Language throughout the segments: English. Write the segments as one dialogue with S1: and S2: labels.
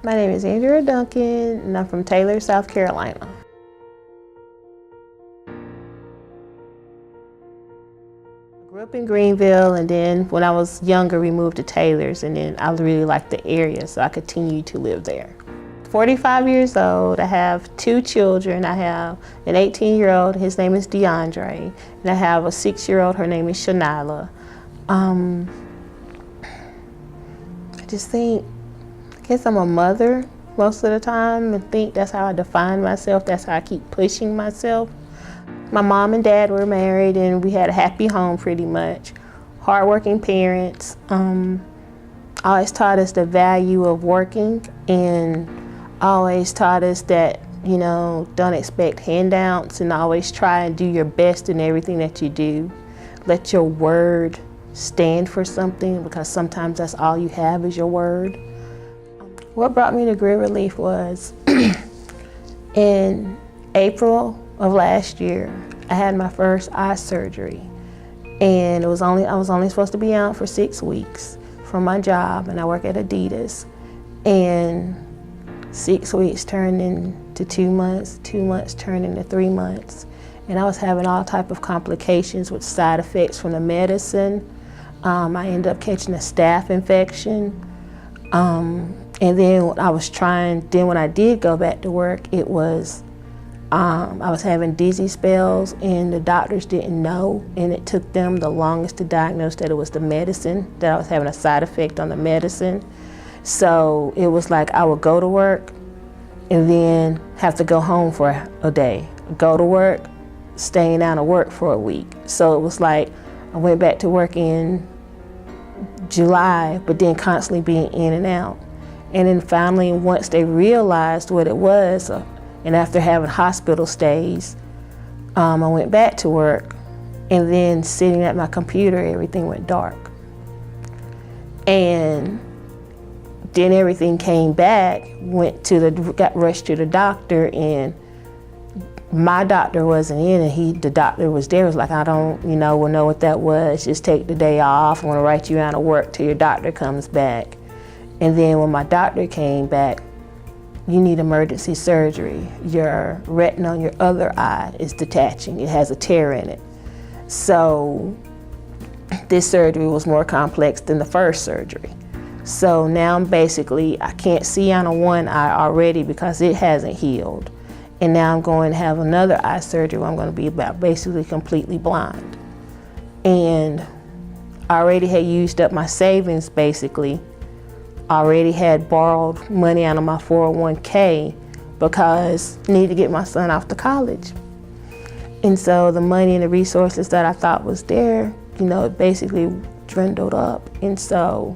S1: My name is Andrea Duncan, and I'm from Taylor, South Carolina. I grew up in Greenville, and then when I was younger, we moved to Taylor's, and then I really liked the area, so I continued to live there. 45 years old, I have 2 children. I have an 18-year-old, his name is DeAndre, and I have a 6-year-old, her name is Shanila. I just think, I guess I'm a mother most of the time, and think that's how I define myself. That's how I keep pushing myself. My mom and dad were married, and we had a happy home pretty much. Hardworking parents. Always taught us the value of working, and always taught us that, you know, don't expect handouts, and always try and do your best in everything that you do. Let your word stand for something, because sometimes that's all you have is your word. What brought me to Greer Relief was in April of last year, I had my first eye surgery, and I was only supposed to be out for 6 weeks from my job, and I work at Adidas, and 6 weeks turned into 2 months, 2 months turned into 3 months, and I was having all type of complications with side effects from the medicine. I ended up catching a staph infection. And then when I did go back to work, it was, I was having dizzy spells, and the doctors didn't know, and it took them the longest to diagnose that it was the medicine, that I was having a side effect on the medicine. So it was like I would go to work and then have to go home for a day, go to work, staying out of work for a week. So it was like I went back to work in July, but then constantly being in and out. And then finally, once they realized what it was, and after having hospital stays, I went back to work, and then sitting at my computer, everything went dark. And then everything came back, got rushed to the doctor, and my doctor wasn't in, and the doctor was there, was like, I don't, know what that was, just take the day off, I want to write you out of work till your doctor comes back. And then when my doctor came back, you need emergency surgery. Your retina on your other eye is detaching. It has a tear in it. So this surgery was more complex than the first surgery. So now I can't see out of one eye already because it hasn't healed. And now I'm going to have another eye surgery where I'm going to be basically completely blind. And I already had used up my savings basically. I already had borrowed money out of my 401k because I needed to get my son off to college. And so the money and the resources that I thought was there, it basically dwindled up. And so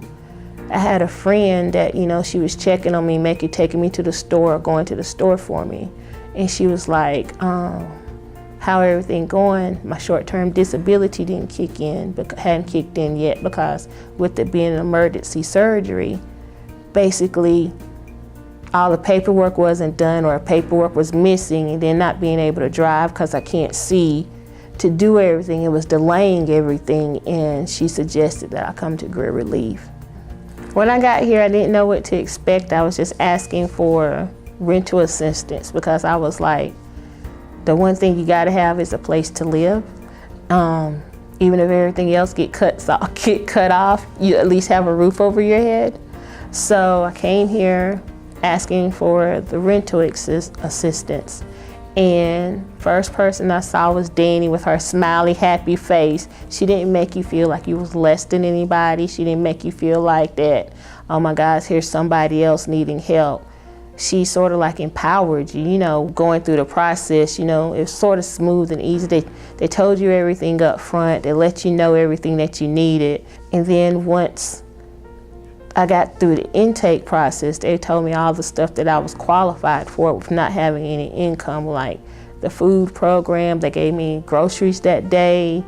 S1: I had a friend that, she was checking on me, taking me to the store, going to the store for me. And she was like, how everything going? My short-term disability didn't kick in, but hadn't kicked in yet, because with it being an emergency surgery, basically all the paperwork wasn't done, or paperwork was missing, and then not being able to drive because I can't see to do everything. It was delaying everything, and she suggested that I come to Greer Relief. When I got here, I didn't know what to expect. I was just asking for rental assistance because I was like, the one thing you gotta have is a place to live. Even if everything else get cut off, you at least have a roof over your head. So I came here asking for the rental assistance. And first person I saw was Danny with her smiley, happy face. She didn't make you feel like you was less than anybody. She didn't make you feel like that, oh my gosh, here's somebody else needing help. She sort of like empowered you, going through the process, it was sort of smooth and easy. They told you everything up front. They let you know everything that you needed. And then once I got through the intake process, they told me all the stuff that I was qualified for with not having any income, like the food program. They gave me groceries that day.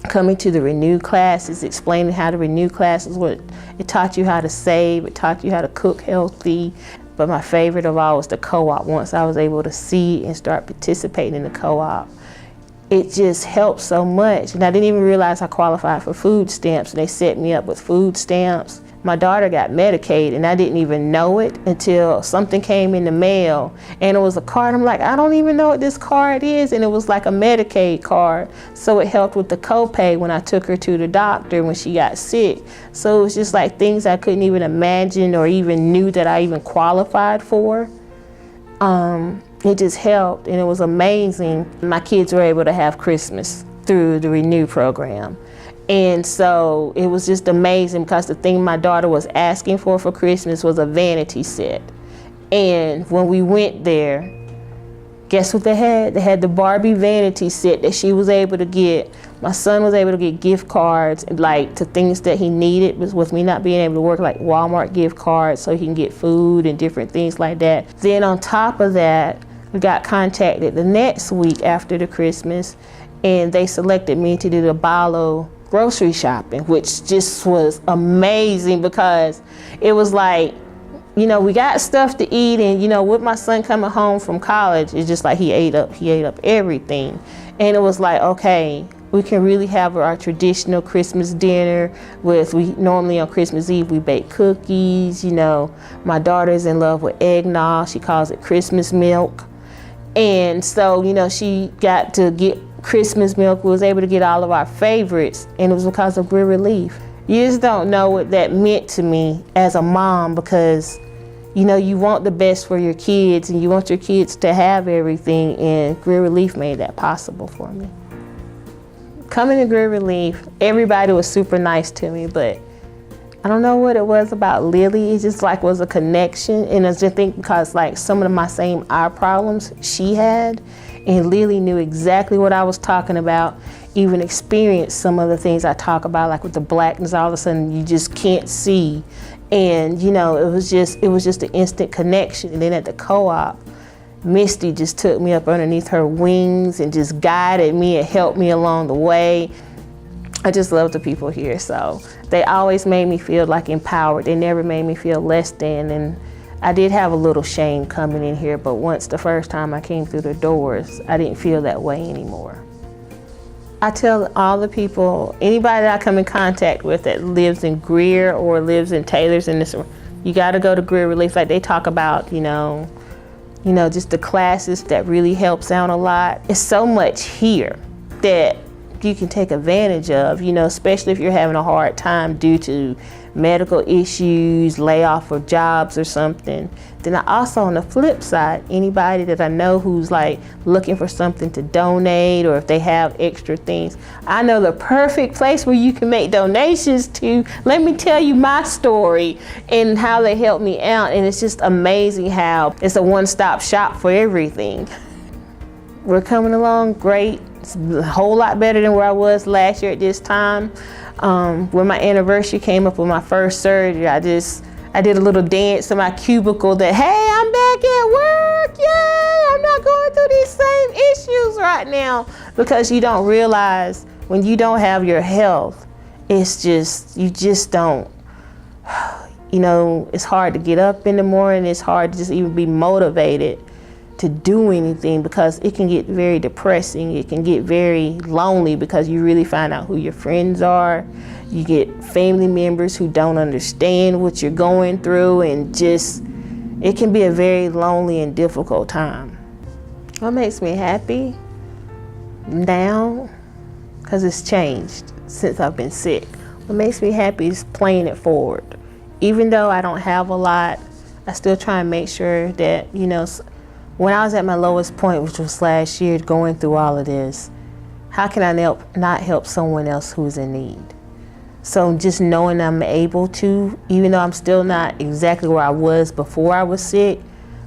S1: Coming to the Renew classes, explaining how the Renew classes work. It taught you how to save, it taught you how to cook healthy. But my favorite of all was the co-op. Once I was able to see and start participating in the co-op, it just helped so much. And I didn't even realize I qualified for food stamps. And they set me up with food stamps. my daughter got Medicaid, and I didn't even know it until something came in the mail, and it was a card. I'm like, I don't even know what this card is, and it was like a Medicaid card. So it helped with the copay when I took her to the doctor when she got sick. So it was just like things I couldn't even imagine or even knew that I even qualified for. It just helped, and it was amazing. My kids were able to have Christmas through the Renew program. And so it was just amazing because the thing my daughter was asking for Christmas was a vanity set. And when we went there, guess what they had? They had the Barbie vanity set that she was able to get. My son was able to get gift cards like to things that he needed with me not being able to work, like Walmart gift cards so he can get food and different things like that. Then on top of that, we got contacted the next week after the Christmas, and they selected me to do the Balo grocery shopping, which just was amazing because it was like, you know, we got stuff to eat, and you know, with my son coming home from college, it's just like he ate up everything. And it was like, okay, we can really have our traditional Christmas dinner with, we normally on Christmas Eve we bake cookies, you know, my daughter's in love with eggnog, she calls it Christmas milk. And so, you know, she got to get Christmas milk. We was able to get all of our favorites, and it was because of Greer Relief. You just don't know what that meant to me as a mom, because you know, you want the best for your kids and you want your kids to have everything, and Greer Relief made that possible for me. Coming to Greer Relief, everybody was super nice to me, but I don't know what it was about Lily. It just like was a connection, and I just think because like some of my same eye problems she had, and Lily knew exactly what I was talking about, even experienced some of the things I talk about, like with the blackness, all of a sudden you just can't see. And you know, it was just an instant connection. And then at the co-op, Misty just took me up underneath her wings and just guided me and helped me along the way. I just love the people here. So they always made me feel like empowered. They never made me feel less than. And I did have a little shame coming in here, but once the first time I came through the doors, I didn't feel that way anymore. I tell all the people, anybody that I come in contact with that lives in Greer or lives in Taylor's in this, you gotta go to Greer Relief. Like they talk about, you know, just the classes that really helps out a lot. It's so much here that you can take advantage of, you know, especially if you're having a hard time due to medical issues, layoff of jobs or something. Then I also, on the flip side, anybody that I know who's like looking for something to donate, or if they have extra things, I know the perfect place where you can make donations to. Let me tell you my story and how they helped me out. And it's just amazing how it's a one-stop shop for everything. We're coming along great. It's a whole lot better than where I was last year at this time. When my anniversary came up with my first surgery, I did a little dance in my cubicle that, hey, I'm back at work, yay! I'm not going through these same issues right now. Because you don't realize when you don't have your health, it's just, you just don't, you know, it's hard to get up in the morning. It's hard to just even be motivated to do anything, because it can get very depressing. It can get very lonely because you really find out who your friends are. You get family members who don't understand what you're going through, and just, it can be a very lonely and difficult time. What makes me happy now, because it's changed since I've been sick, what makes me happy is playing it forward. Even though I don't have a lot, I still try and make sure that, you know, when I was at my lowest point, which was last year, going through all of this, how can I not help someone else who's in need? So just knowing I'm able to, even though I'm still not exactly where I was before I was sick,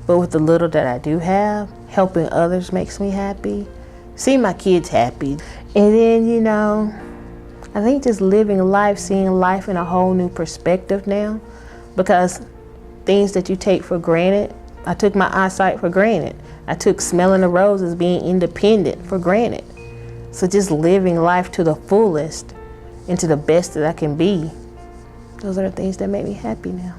S1: but with the little that I do have, helping others makes me happy. Seeing my kids happy. And then, you know, I think just living life, seeing life in a whole new perspective now, because things that you take for granted, I took my eyesight for granted. I took smelling the roses, being independent, for granted. So just living life to the fullest and to the best that I can be, those are the things that make me happy now.